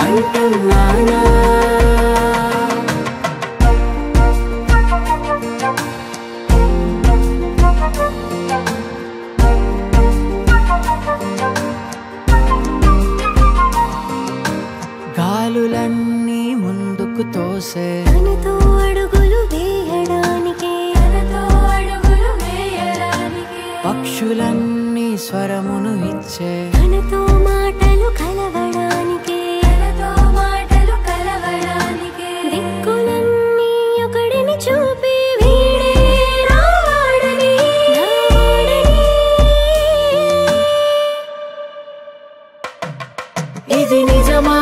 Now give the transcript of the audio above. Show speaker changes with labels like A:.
A: అంటున్నానా గాలులన్నీ ముందుకు తోసే
B: తనతో అడుగులు వేయడానికి
A: పక్షులన్నీ స్వరమును ఇచ్చే
B: తనతో మాటలు కలవడానికి దిక్కులన్నీ ఒకడిని చూపి వీడే రావాడని
A: ఇది నిజమా